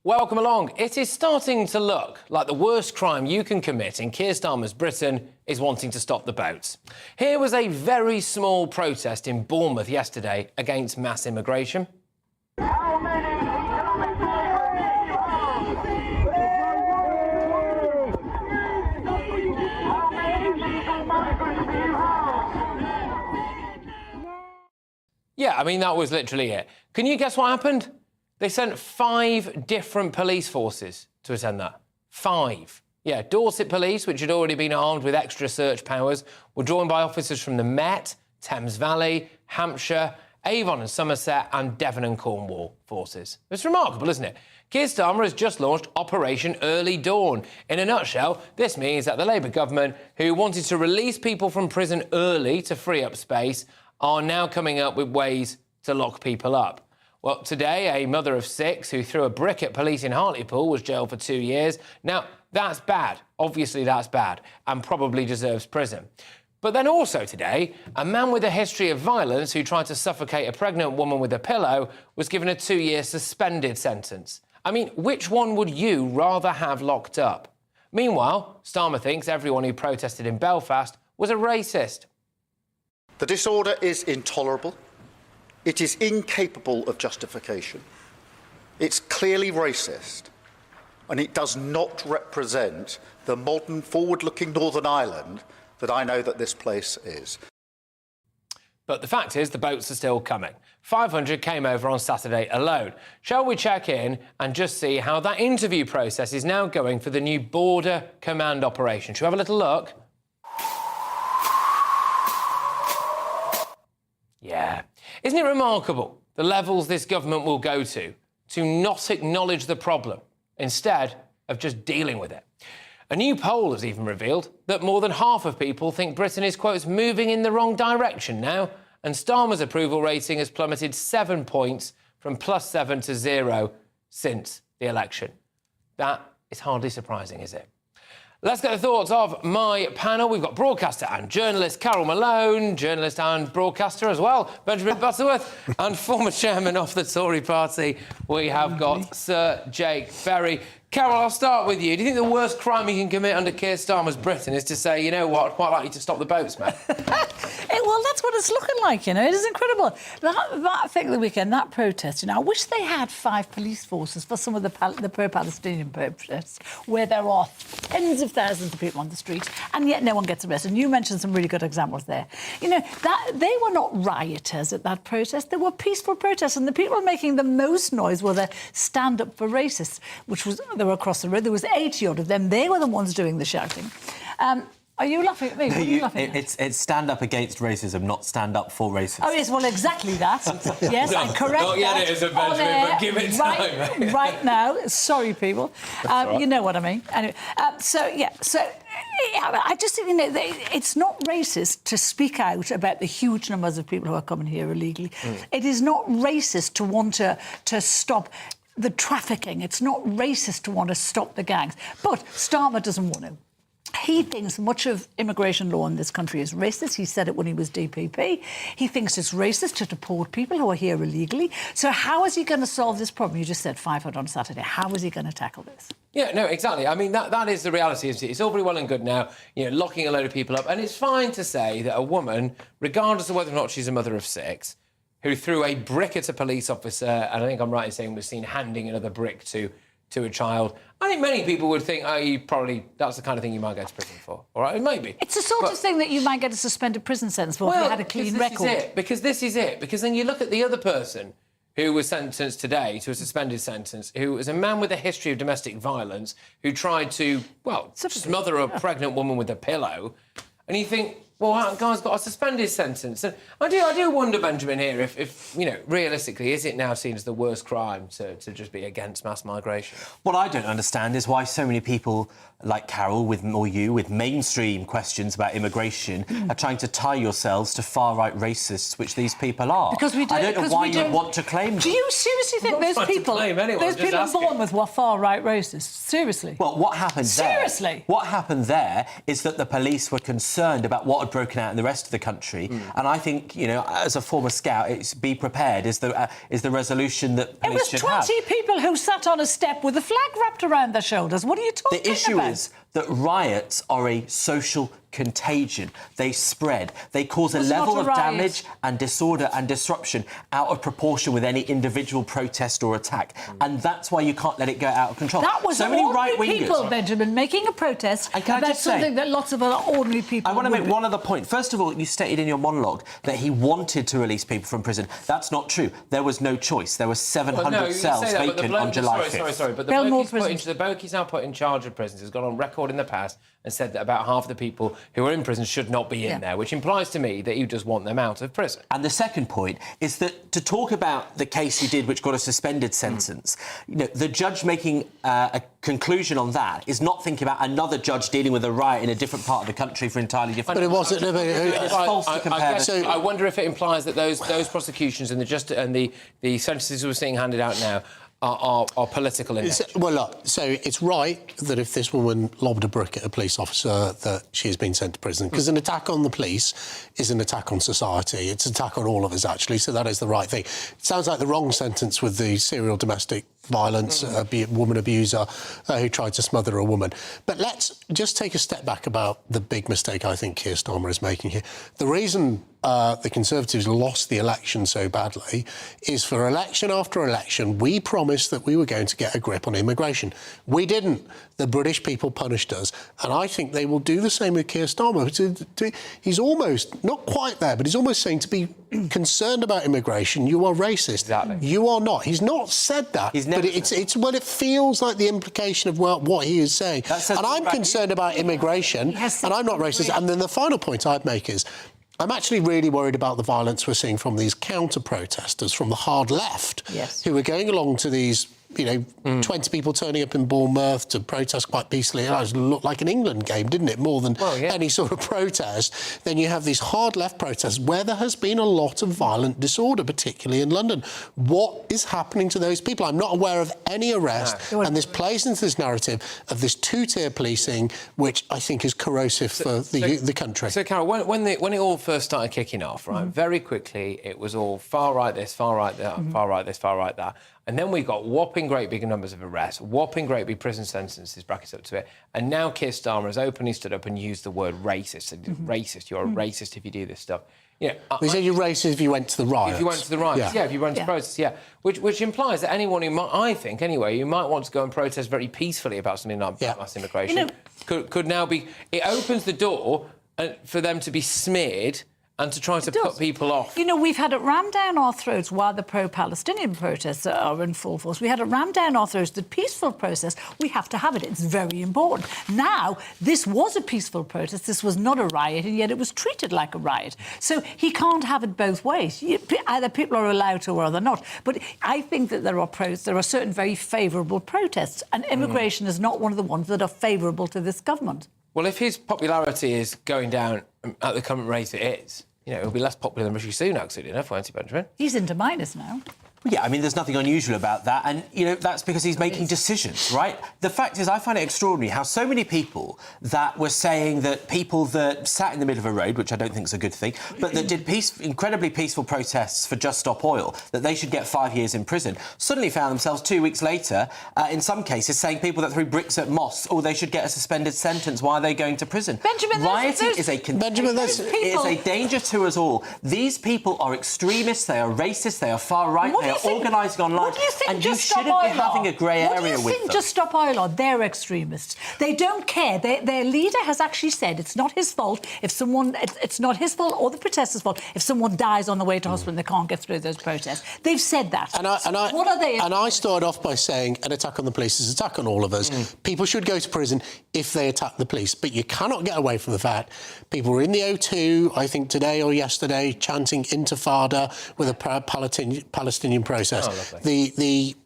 Welcome along. It is starting to look like the worst crime you can commit in Keir Starmer's Britain is wanting to stop the boats. Here was a very small protest in Bournemouth yesterday against mass immigration. Yeah, I mean, that was literally it. Can you guess what happened? They sent 5 different police forces to attend that. 5. Yeah, Dorset Police, which had already been armed with extra search powers, were joined by officers from the Met, Thames Valley, Hampshire, Avon and Somerset, and Devon and Cornwall forces. It's remarkable, isn't it? Keir Starmer has just launched Operation Early Dawn. In a nutshell, this means that the Labour government, who wanted to release people from prison early to free up space, are now coming up with ways to lock people up. Well, today, a mother of 6 who threw a brick at police in Hartlepool was jailed for 2 years. Now, that's bad. Obviously, that's bad, and probably deserves prison. But then also today, a man with a history of violence who tried to suffocate a pregnant woman with a pillow was given a 2-year suspended sentence. I mean, which one would you rather have locked up? Meanwhile, Starmer thinks everyone who protested in Belfast was a racist. The disorder is intolerable. It is incapable of justification. It's clearly racist, and it does not represent the modern, forward-looking Northern Ireland that I know that this place is. But the fact is, the boats are still coming. 500 came over on Saturday alone. Shall we check in and just see how that interview process is now going for the new Border Command operation? Shall we have a little look? Yeah. Isn't it remarkable the levels this government will go to not acknowledge the problem instead of just dealing with it? A new poll has even revealed that more than half of people think Britain is, quote, moving in the wrong direction now, and Starmer's approval rating has plummeted 7 points from +7 to 0 since the election. That is hardly surprising, is it? Let's get the thoughts of my panel. We've got broadcaster and journalist Carol Malone, journalist and broadcaster as well, Benjamin Butterworth, and former chairman of the Tory party, we have got Sir Jake Berry. Carol, I'll start with you. Do you think the worst crime you can commit under Keir Starmer's Britain is to say, you know what, I'd quite like you to stop the boats, mate? Well, that's what it's looking like, you know. It is incredible. That thing of the weekend, that protest, you know, I wish they had 5 police forces for some of the pro-Palestinian protests, where there are tens of thousands of people on the street, and yet no one gets arrested. And you mentioned some really good examples there. You know, that they were not rioters at that protest. They were peaceful protests, and the people making the most noise were the Stand Up for Racists, which was... They were across the road. There was 80-odd of them. They were the ones doing the shouting. Are you laughing at me? What are you laughing at? It's stand up against racism, not stand up for racism. Oh, yes, well, exactly that. Yes, I correct not yet that. It is a Benjamin, but give it time. Right now. Sorry, people. You know what I mean. Anyway, I just think, you know, it's not racist to speak out about the huge numbers of people who are coming here illegally. It is not racist to want to stop the trafficking. It's not racist to want to stop the gangs. But Starmer doesn't want to. He thinks much of immigration law in this country is racist. He said it when he was DPP. He thinks it's racist to deport people who are here illegally. So how is he going to solve this problem? You just said 500 on Saturday. How is he going to tackle this? Yeah, no, exactly. I mean, that is the reality, isn't it? It's all very well and good now, you know, locking a load of people up. And it's fine to say that a woman, regardless of whether or not she's a mother of 6, who threw a brick at a police officer, and I think I'm right in saying was seen handing another brick to a child. I think many people would think, that's the kind of thing you might go to prison for. All right, maybe. It's the sort of thing that you might get a suspended prison sentence for if you had a clean record. Because this is it. Because then you look at the other person who was sentenced today to a suspended sentence, who was a man with a history of domestic violence, who tried to, smother a pregnant woman with a pillow, and you think, well, that guy's got a suspended sentence. And I do wonder, Benjamin, here, if you know, realistically, is it now seen as the worst crime to just be against mass migration? What I don't understand is why so many people like Carol or you with mainstream questions about immigration are trying to tie yourselves to far-right racists, which these people are. Because we don't, I don't know why you want to claim them. Do you seriously think those people born with were far-right racists? Seriously? Well, what happened there... Seriously? What happened there is that the police were concerned about what had have broken out in the rest of the country. And I think, you know, as a former scout, it's be prepared is the resolution that police should have. It was 20 people who sat on a step with a flag wrapped around their shoulders. What are you talking about? The issue is that riots are a social contagion. They spread. They cause a level of damage and disorder and disruption out of proportion with any individual protest or attack. And that's why you can't let it go out of control. That was so many ordinary people, Benjamin, making a protest about something that lots of other ordinary people I want to make one other point. First of all, you stated in your monologue that he wanted to release people from prison. That's not true. There was no choice. There were 700 cells vacant on July 5th. Sorry, but the bloke he's now put in charge of prisons has gone on record in the past and said that about half the people who are in prison should not be in there, which implies to me that you just want them out of prison. And the second point is that to talk about the case he did, which got a suspended sentence, you know, the judge making a conclusion on that is not thinking about another judge dealing with a riot in a different part of the country for entirely different... But it wasn't... It's false to compare... I wonder if it implies that those prosecutions and the sentences we're seeing handed out now are political in nature. Well, look, so it's right that if this woman lobbed a brick at a police officer that she has been sent to prison, because an attack on the police is an attack on society. It's an attack on all of us, actually, so that is the right thing. It sounds like the wrong sentence with the serial domestic violence, woman abuser who tried to smother a woman. But let's just take a step back about the big mistake I think Keir Starmer is making here. The reason the Conservatives lost the election so badly is for election after election, we promised that we were going to get a grip on immigration. We didn't. The British people punished us. And I think they will do the same with Keir Starmer. He's almost, not quite there, but he's almost saying to be concerned about immigration, you are racist. Exactly. You are not. He's not said that. But it feels like the implication of what he is saying. And I'm concerned about immigration, and I'm not racist. And then the final point I'd make is, I'm actually really worried about the violence we're seeing from these counter-protesters from the hard left, who are going along to these, 20 people turning up in Bournemouth to protest quite peacefully. It looked like an England game, didn't it, more than any sort of protest. Then you have these hard left protests where there has been a lot of violent disorder, particularly in London. What is happening to those people? I'm not aware of any arrest, and this plays into this narrative of this two-tier policing, which I think is corrosive for the country. So, Carol, when it all first started kicking off, right, very quickly it was all far right this, far right that, far right this, far right that. And then we got whopping great big numbers of arrests, whopping great big prison sentences, brackets up to it. And now Keir Starmer has openly stood up and used the word racist. Racist, you're a racist if you do this stuff. You know, we said you're racist if you went to the riots. If you went to the riots, if you went to protests, Which implies that anyone who might, I think anyway, who might want to go and protest very peacefully about something like mass immigration, could now be... It opens the door for them to be smeared and to try to put people off. You know, we've had it rammed down our throats while the pro-Palestinian protests are in full force. We had it rammed down our throats, the peaceful protest. We have to have it. It's very important. Now, this was a peaceful protest. This was not a riot, and yet it was treated like a riot. So he can't have it both ways. Either people are allowed to or they're not. But I think that there are certain very favourable protests, and immigration is not one of the ones that are favourable to this government. Well, if his popularity is going down at the current rate it is, he'll be less popular than Rishi Sunak soon enough, won't he, Benjamin? He's into minus now. Yeah, I mean, there's nothing unusual about that. And, that's because he's making decisions, right? The fact is, I find it extraordinary how so many people that were saying that people that sat in the middle of a road, which I don't think is a good thing, but that did incredibly peaceful protests for Just Stop Oil, that they should get 5 years in prison, suddenly found themselves 2 weeks later, in some cases, saying people that threw bricks at mosques, they should get a suspended sentence. Why are they going to prison? Benjamin, rioting is a danger to us all. These people are extremists, they are racist, they are far right, they are organising online, what do you think and you shouldn't be having a grey area with them. What do you think Just Stop Oil are? They're extremists. They don't care. Their leader has actually said it's not his fault if someone... It's not his fault or the protesters' fault if someone dies on the way to hospital and they can't get through those protests. They've said that. What are they... And I started off by saying an attack on the police is an attack on all of us. People should go to prison if they attack the police, but you cannot get away from the fact people were in the O2, I think today or yesterday, chanting Intifada with a Palestinian process. The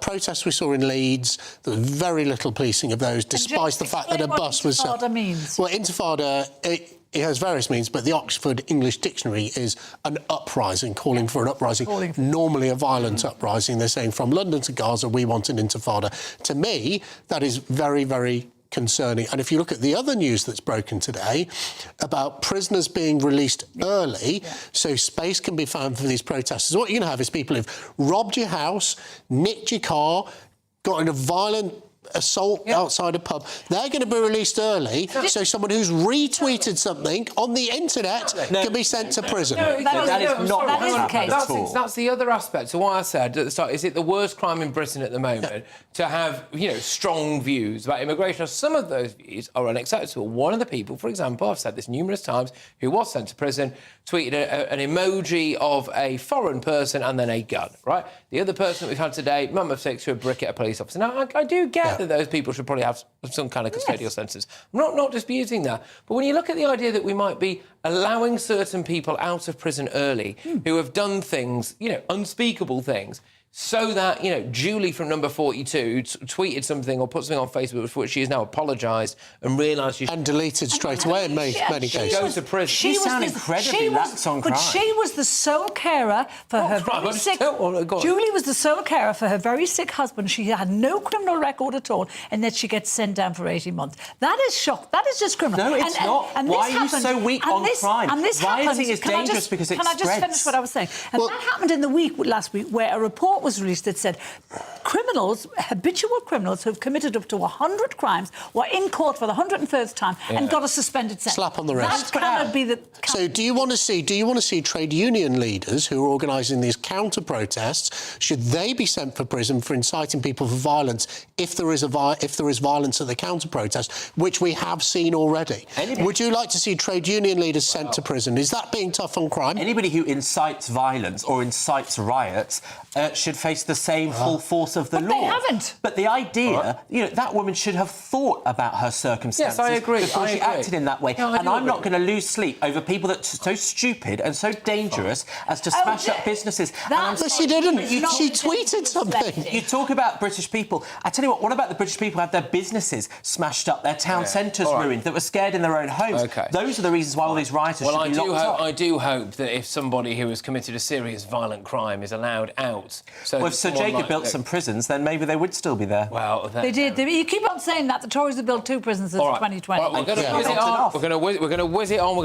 protests we saw in Leeds, there was very little policing of those, despite the fact that a bus was... What Intifada means? Well, Intifada, it has various means, but the Oxford English Dictionary is an uprising, calling for an uprising, normally a violent uprising. They're saying from London to Gaza, we want an Intifada. To me, that is very, very concerning. And if you look at the other news that's broken today about prisoners being released early, so space can be found for these protesters, what you're going to have is people who've robbed your house, nicked your car, got in a violent assault outside a pub. They're going to be released early, so someone who's retweeted something on the internet can be sent to prison. That is not that is the case. That's the other aspect. So what I said at the start, is it the worst crime in Britain at the moment to have, strong views about immigration? Some of those views are unacceptable. One of the people, for example, I've said this numerous times, who was sent to prison, tweeted an emoji of a foreign person and then a gun, right? The other person that we've had today, mum of 6, threw a brick at a police officer. Now, I do get that those people should probably have some kind of custodial senses. I'm not disputing that. But when you look at the idea that we might be allowing certain people out of prison early who have done things, unspeakable things, so that, Julie from number 42 tweeted something or put something on Facebook for which she has now apologised and realised and deleted straight away in many cases. Goes to prison. You sound incredibly lax on crime. But she was the sole carer for her very sick... Julie was the sole carer for her very sick husband. She had no criminal record at all, and then she gets sent down for 18 months. That is shock. That is just criminal. No, it's not. And why are you so weak on crime? And this Rioting is dangerous because it spreads. Can I just finish what I was saying? And that happened in the week last week, where a report was released that said habitual criminals who've committed up to 100 crimes were in court for the 101st time and got a suspended sentence. Slap on the wrist. That cannot be the... So do you want to see trade union leaders who are organising these counter-protests, should they be sent for prison for inciting people for violence if there is violence at the counter-protest, which we have seen already? Would you like to see trade union leaders sent to prison? Is that being tough on crime? Anybody who incites violence or incites riots should face the same full force of the law. But they haven't. But the idea, that woman should have thought about her circumstances. Yes, I agree. Before she acted in that way. No, and I'm not going to lose sleep over people that are so stupid and so dangerous as to smash up businesses. But she didn't. She tweeted something. You talk about British people. I tell you what about the British people who had their businesses smashed up, their town centres ruined, that were scared in their own homes? Okay. Those are the reasons why all these rioters should be locked up. I do hope that if somebody who has committed a serious violent crime is allowed out... Well, if Sir Jacob built some prisons, then maybe they would still be there. Well, they did. You keep on saying that. The Tories have built 2 prisons since 2020. We're going to whiz it on. We're going to whiz it on.